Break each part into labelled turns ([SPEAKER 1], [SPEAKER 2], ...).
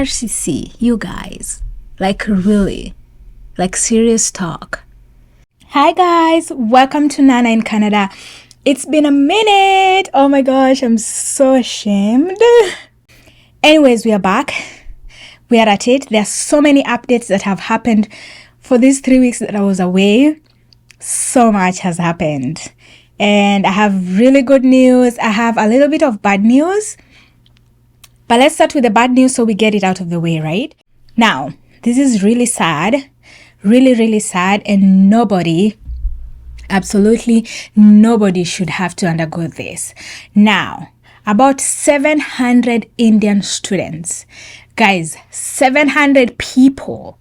[SPEAKER 1] IRCC, you guys, like really, like serious talk. Hi guys, welcome to Nana in Canada. It's been a minute. Oh my gosh, I'm so ashamed. Anyways, we are back. We are at it. There are so many updates that have happened for these 3 weeks that I was away. So much has happened. And I have really good news. I have a little bit of bad news. But let's start with the bad news so we get it out of the way, right? Now, this is really sad. Really, really sad. And nobody, absolutely nobody should have to undergo this. Now, about 700 Indian students, guys, 700 people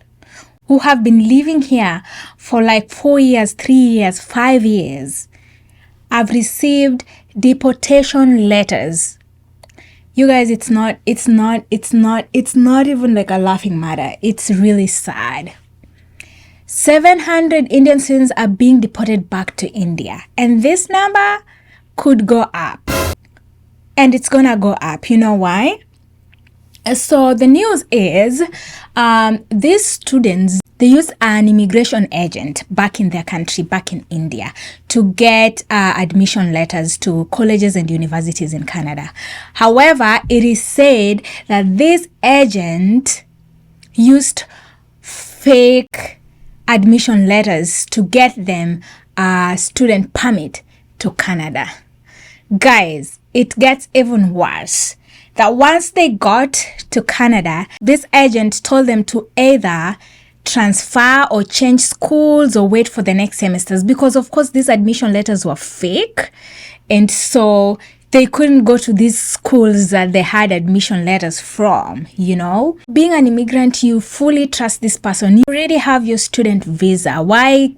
[SPEAKER 1] who have been living here for like 4 years, 3 years, 5 years, have received deportation letters. You guys, it's not even like a laughing matter. It's really sad. 700 Indian students are being deported back to India. And this number could go up. And it's gonna go up. You know why? So the news is these students, they use an immigration agent back in their country, back in India, to get admission letters to colleges and universities in Canada. However, it is said that this agent used fake admission letters to get them a student permit to Canada. Guys, it gets even worse. That once they got to Canada, this agent told them to either transfer or change schools or wait for the next semesters, because of course these admission letters were fake, and so they couldn't go to these schools that they had admission letters from, you know. Being an immigrant, you fully trust this person. You already have your student visa. Why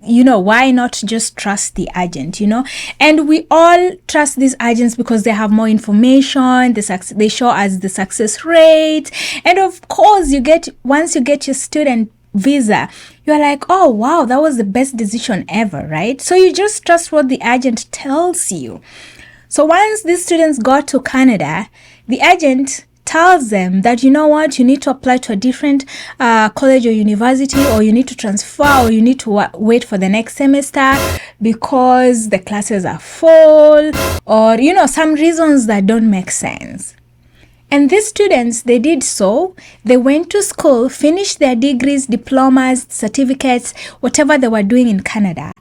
[SPEAKER 1] not just trust the agent, you know? And we all trust these agents because they have more information. They show us the success rate. And of course, once you get your student visa, you're like, oh wow, that was the best decision ever, right? So you just trust what the agent tells you. So once these students got to Canada, the agent tells them that, you know what, you need to apply to a different college or university, or you need to transfer, or you need to wait for the next semester because the classes are full, or, you know, some reasons that don't make sense. And these students, they did so. They went to school, finished their degrees, diplomas, certificates, whatever they were doing in Canada,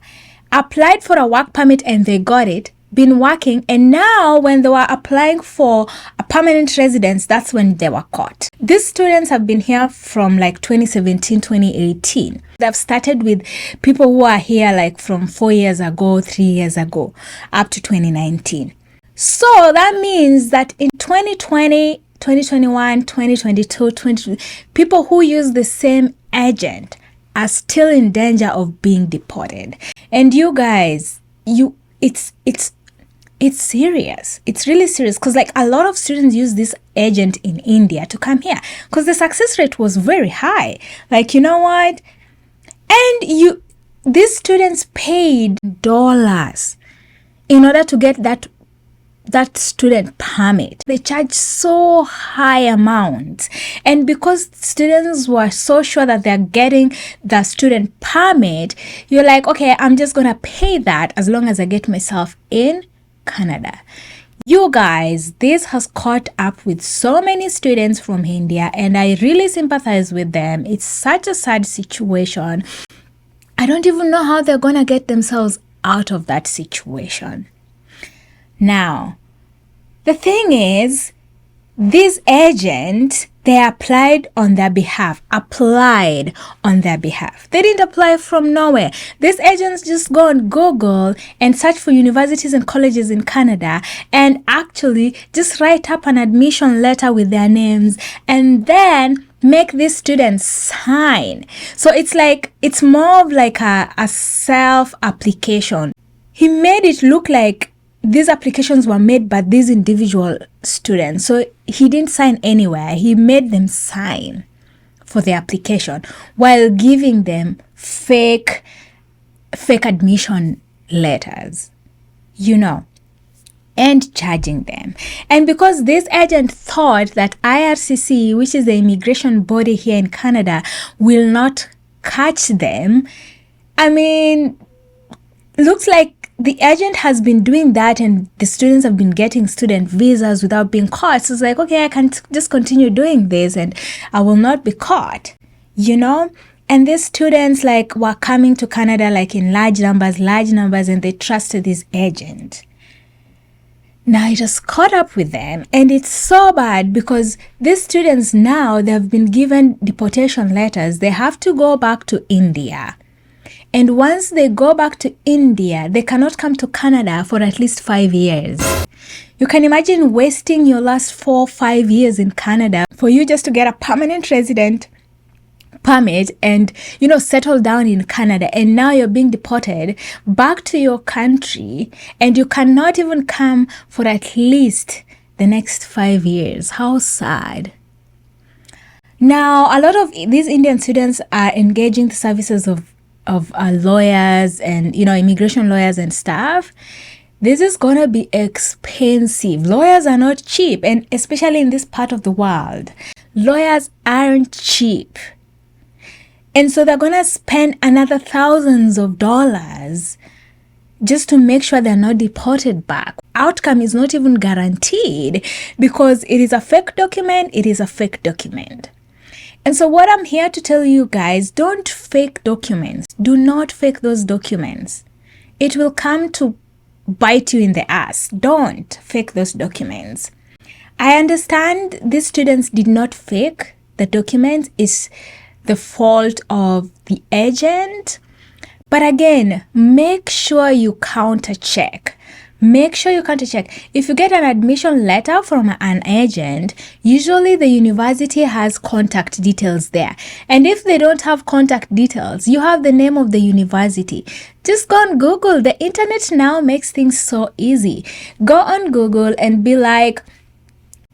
[SPEAKER 1] applied for a work permit and they got it, been working, and now when they were applying for a permanent residence, that's when they were caught. These students have been here from like 2017, 2018. They've started with people who are here like from 4 years ago, 3 years ago, up to 2019. So that means that in 2020, 2021, 2022, people who use the same agent are still in danger of being deported. And you guys, it's serious. It's really serious, because like a lot of students use this agent in India to come here because the success rate was very high. Like, you know what? And these students paid dollars in order to get that student permit. They charge so high amounts, and because students were so sure that they're getting the student permit, you're like, okay, I'm just gonna pay that as long as I get myself in Canada. You guys, this has caught up with so many students from India, and I really sympathize with them. It's such a sad situation. I don't even know how they're gonna get themselves out of that situation. Now, the thing is, this agent, they applied on their behalf. They didn't apply from nowhere. These agents just go on Google and search for universities and colleges in Canada and actually just write up an admission letter with their names and then make these students sign. So it's more of like a self-application. He made it look like these applications were made by these individual students. So he didn't sign anywhere. He made them sign for the application while giving them fake admission letters. You know, and charging them. And because this agent thought that IRCC, which is the immigration body here in Canada, will not catch them, I mean, looks like the agent has been doing that and the students have been getting student visas without being caught. So it's like, okay, I can just continue doing this and I will not be caught, you know? And these students like were coming to Canada like in large numbers, and they trusted this agent. Now it has caught up with them, and it's so bad because these students now, they have been given deportation letters. They have to go back to India. And once they go back to India, they cannot come to Canada for at least 5 years. You can imagine wasting your last 4-5 years in Canada for you just to get a permanent resident permit and, you know, settle down in Canada, and now you're being deported back to your country and you cannot even come for at least the next 5 years. How sad. Now, a lot of these Indian students are engaging the services of lawyers and, you know, immigration lawyers and stuff. This is gonna be expensive. Lawyers are not cheap, and especially in this part of the world, lawyers aren't cheap. And so they're going to spend another thousands of dollars just to make sure they're not deported back. Outcome is not even guaranteed because it is a fake document. It is a fake document. And so what I'm here to tell you guys, don't fake documents. Do not fake those documents. It will come to bite you in the ass. Don't fake those documents. I understand these students did not fake the documents. It's the fault of the agent. But again, make sure you counter check. Make sure you counter check. If you get an admission letter from an agent, usually the university has contact details there. And if they don't have contact details, you have the name of the university. Just go on Google. The internet now makes things so easy. Go on Google and be like,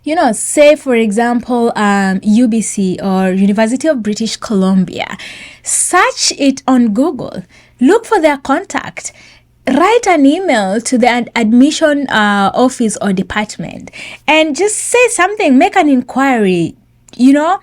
[SPEAKER 1] you know, say for example, UBC or University of British Columbia. Search it on Google. Look for their contact. Write an email to the admission office or department and just say something, make an inquiry, you know,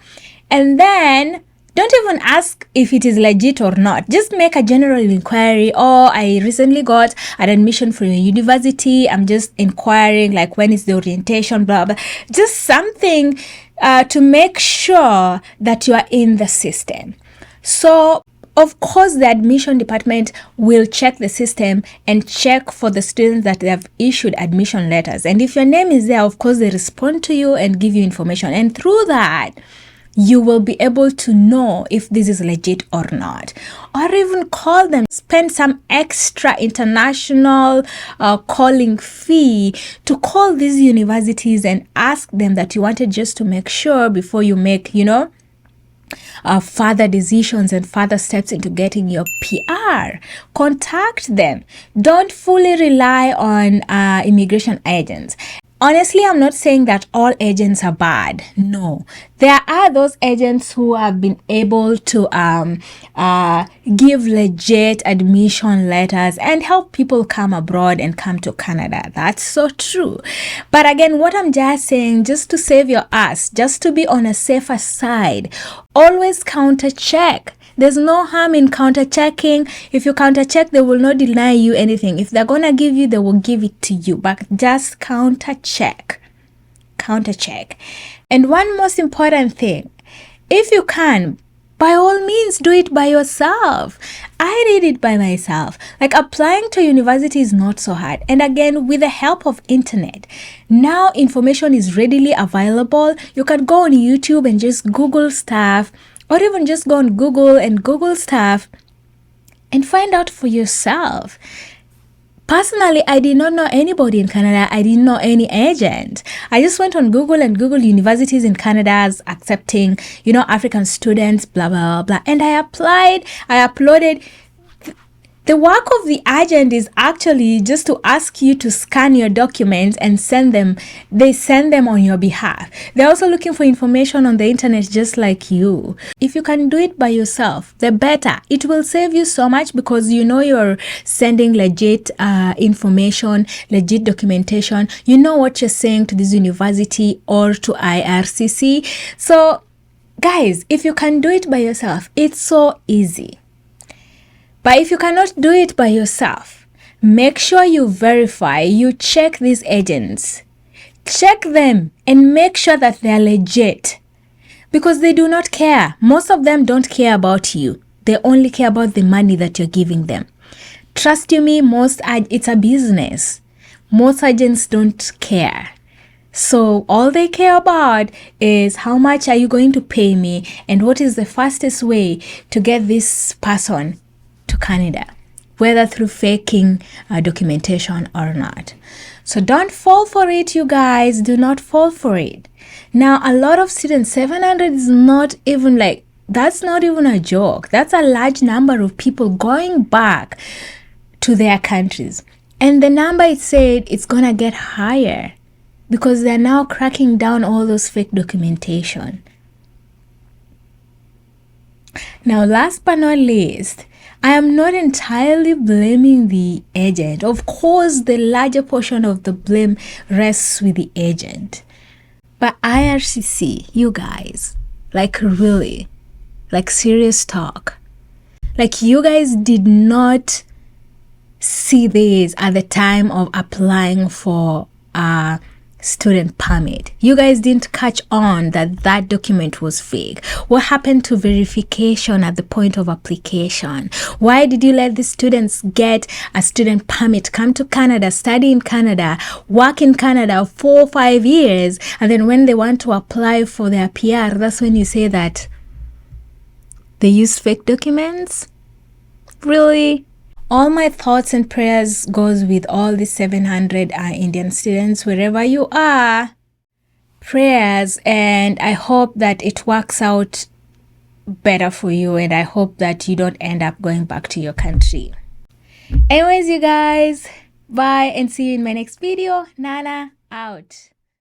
[SPEAKER 1] and then don't even ask if it is legit or not. Just make a general inquiry. Oh, I recently got an admission from a university. I'm just inquiring, like, when is the orientation, blah, blah. Just something to make sure that you are in the system. So, of course, the admission department will check the system and check for the students that they have issued admission letters. And if your name is there, of course, they respond to you and give you information. And through that, you will be able to know if this is legit or not, or even call them, spend some extra international calling fee to call these universities and ask them that you wanted, just to make sure before you make, you know, further decisions and further steps into getting your PR. Contact them. Don't fully rely on immigration agents. Honestly, I'm not saying that all agents are bad. No, there are those agents who have been able to give legit admission letters and help people come abroad and come to Canada. That's so true. But again, what I'm just saying, just to save your ass, just to be on a safer side, always counter check. There's no harm in counter checking. If you counter check, they will not deny you anything. If they're gonna give you, they will give it to you. But just counter check. Counter check. And one most important thing, if you can, by all means, do it by yourself. I did it by myself. Like, applying to university is not so hard. And again, with the help of internet, now information is readily available. You can go on YouTube and just Google stuff, or even just go on Google and Google stuff and find out for yourself. Personally, I did not know anybody in Canada. I didn't know any agent. I just went on Google and Googled universities in Canada as accepting, you know, African students, blah, blah, blah. And I applied, I uploaded. The work of the agent is actually just to ask you to scan your documents and send them. They send them on your behalf. They're also looking for information on the internet just like you. If you can do it by yourself, the better. It will save you so much because you know you're sending legit information, legit documentation. You know what you're saying to this university or to IRCC. So, guys, if you can do it by yourself, it's so easy. But if you cannot do it by yourself, make sure you verify, you check these agents. Check them and make sure that they're legit. Because they do not care. Most of them don't care about you. They only care about the money that you're giving them. Trust you me, it's a business. Most agents don't care. So all they care about is how much are you going to pay me and what is the fastest way to get this person to Canada, whether through faking documentation or not. So don't fall for it, you guys. Do not fall for it. Now, a lot of students, 700 is not even that's not even a joke. That's a large number of people going back to their countries. And the number, it said it's gonna get higher because they're now cracking down all those fake documentation. Now, last but not least, I am not entirely blaming the agent. Of course, the larger portion of the blame rests with the agent. But IRCC, you guys, really, serious talk. You guys did not see this at the time of applying for a student permit. You guys didn't catch on that document was fake. What happened to verification at the point of application? Why did you let the students get a student permit, come to Canada, study in Canada, work in Canada 4 or 5 years, and then when they want to apply for their PR, that's when you say that they used fake documents? Really? All my thoughts and prayers goes with all the 700 Indian students, wherever you are. Prayers, and I hope that it works out better for you, and I hope that you don't end up going back to your country. Anyways, you guys, bye and see you in my next video. Nana out.